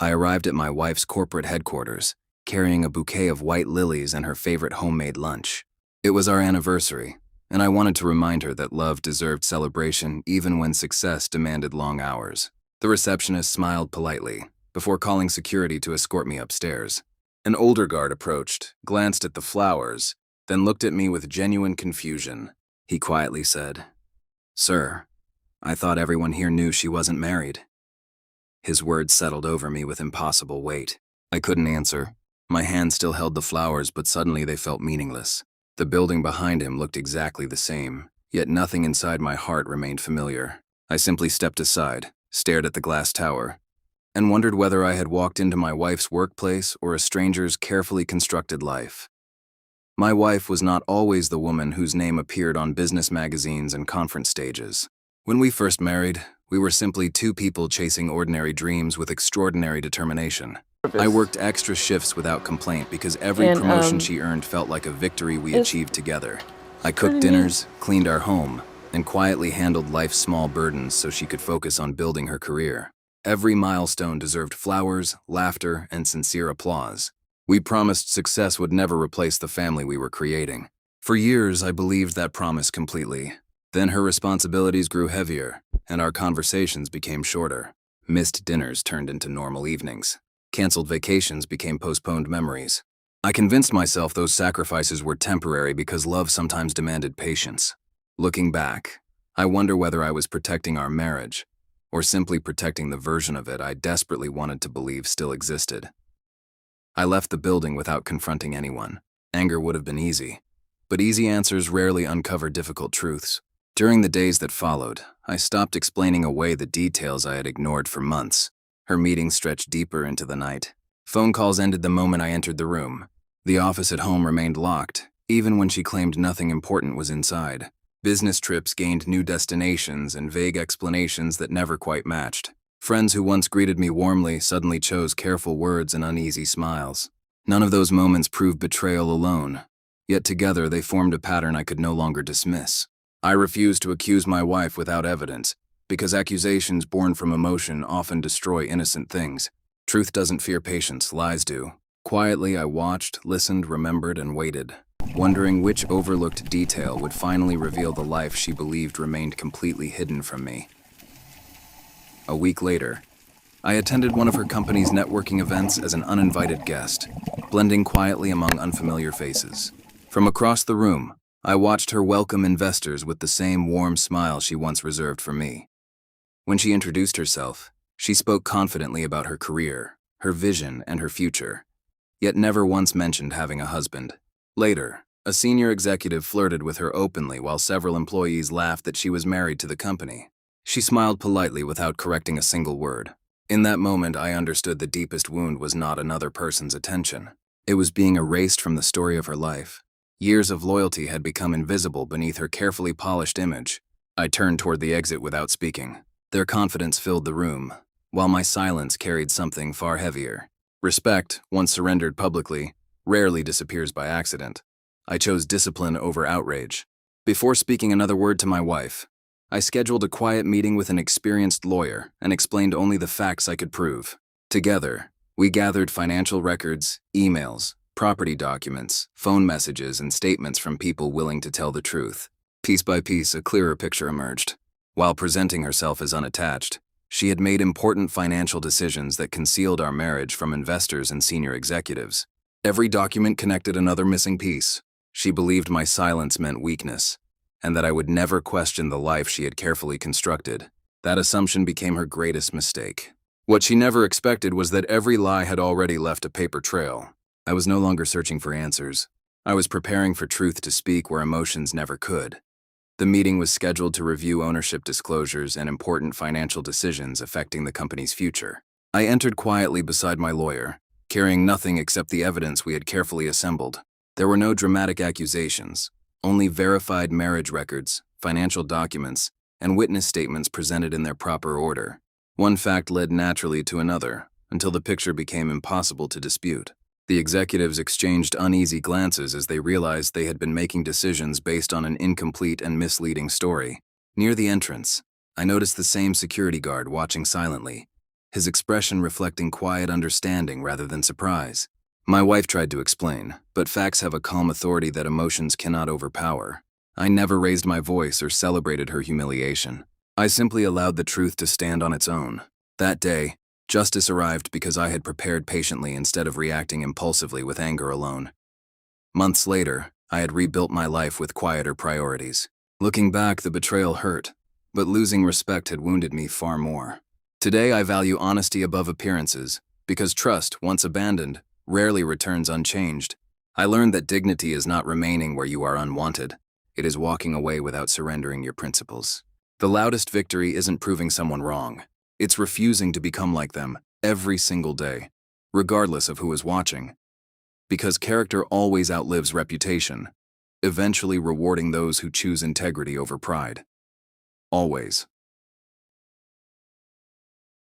I arrived at my wife's corporate headquarters, carrying a bouquet of white lilies and her favorite homemade lunch. It was our anniversary, and I wanted to remind her that love deserved celebration even when success demanded long hours. The receptionist smiled politely, before calling security to escort me upstairs. An older guard approached, glanced at the flowers, then looked at me with genuine confusion. He quietly said, "Sir, I thought everyone here knew she wasn't married." His words settled over me with impossible weight. I couldn't answer. My hand still held the flowers, but suddenly they felt meaningless. The building behind him looked exactly the same, yet nothing inside my heart remained familiar. I simply stepped aside, stared at the glass tower, and wondered whether I had walked into my wife's workplace or a stranger's carefully constructed life. My wife was not always the woman whose name appeared on business magazines and conference stages. When we first married, we were simply two people chasing ordinary dreams with extraordinary determination. I worked extra shifts without complaint because every promotion she earned felt like a victory we achieved together. I cooked dinners, cleaned our home, and quietly handled life's small burdens so she could focus on building her career. Every milestone deserved flowers, laughter, and sincere applause. We promised success would never replace the family we were creating. For years, I believed that promise completely. Then her responsibilities grew heavier, and our conversations became shorter. Missed dinners turned into normal evenings. Canceled vacations became postponed memories. I convinced myself those sacrifices were temporary because love sometimes demanded patience. Looking back, I wonder whether I was protecting our marriage, or simply protecting the version of it I desperately wanted to believe still existed. I left the building without confronting anyone. Anger would have been easy, but easy answers rarely uncover difficult truths. During the days that followed, I stopped explaining away the details I had ignored for months. Her meetings stretched deeper into the night. Phone calls ended the moment I entered the room. The office at home remained locked, even when she claimed nothing important was inside. Business trips gained new destinations and vague explanations that never quite matched. Friends who once greeted me warmly suddenly chose careful words and uneasy smiles. None of those moments proved betrayal alone, yet together they formed a pattern I could no longer dismiss. I refused to accuse my wife without evidence, because accusations born from emotion often destroy innocent things. Truth doesn't fear patience, lies do. Quietly, I watched, listened, remembered, and waited, wondering which overlooked detail would finally reveal the life she believed remained completely hidden from me. A week later, I attended one of her company's networking events as an uninvited guest, blending quietly among unfamiliar faces. From across the room, I watched her welcome investors with the same warm smile she once reserved for me. When she introduced herself, she spoke confidently about her career, her vision, and her future, yet never once mentioned having a husband. Later, a senior executive flirted with her openly while several employees laughed that she was married to the company. She smiled politely without correcting a single word. In that moment, I understood the deepest wound was not another person's attention. It was being erased from the story of her life. Years of loyalty had become invisible beneath her carefully polished image. I turned toward the exit without speaking. Their confidence filled the room, while my silence carried something far heavier. Respect, once surrendered publicly, rarely disappears by accident. I chose discipline over outrage. Before speaking another word to my wife, I scheduled a quiet meeting with an experienced lawyer and explained only the facts I could prove. Together, we gathered financial records, emails, property documents, phone messages, and statements from people willing to tell the truth. Piece by piece, a clearer picture emerged. While presenting herself as unattached, she had made important financial decisions that concealed our marriage from investors and senior executives. Every document connected another missing piece. She believed my silence meant weakness, and that I would never question the life she had carefully constructed. That assumption became her greatest mistake. What she never expected was that every lie had already left a paper trail. I was no longer searching for answers. I was preparing for truth to speak where emotions never could. The meeting was scheduled to review ownership disclosures and important financial decisions affecting the company's future. I entered quietly beside my lawyer, carrying nothing except the evidence we had carefully assembled. There were no dramatic accusations, only verified marriage records, financial documents, and witness statements presented in their proper order. One fact led naturally to another, until the picture became impossible to dispute. The executives exchanged uneasy glances as they realized they had been making decisions based on an incomplete and misleading story. Near the entrance, I noticed the same security guard watching silently, his expression reflecting quiet understanding rather than surprise. My wife tried to explain, but facts have a calm authority that emotions cannot overpower. I never raised my voice or celebrated her humiliation. I simply allowed the truth to stand on its own. That day, justice arrived because I had prepared patiently instead of reacting impulsively with anger alone. Months later, I had rebuilt my life with quieter priorities. Looking back, the betrayal hurt, but losing respect had wounded me far more. Today, I value honesty above appearances, because trust, once abandoned, rarely returns unchanged. I learned that dignity is not remaining where you are unwanted. It is walking away without surrendering your principles. The loudest victory isn't proving someone wrong. It's refusing to become like them every single day, regardless of who is watching. Because character always outlives reputation, eventually rewarding those who choose integrity over pride. Always.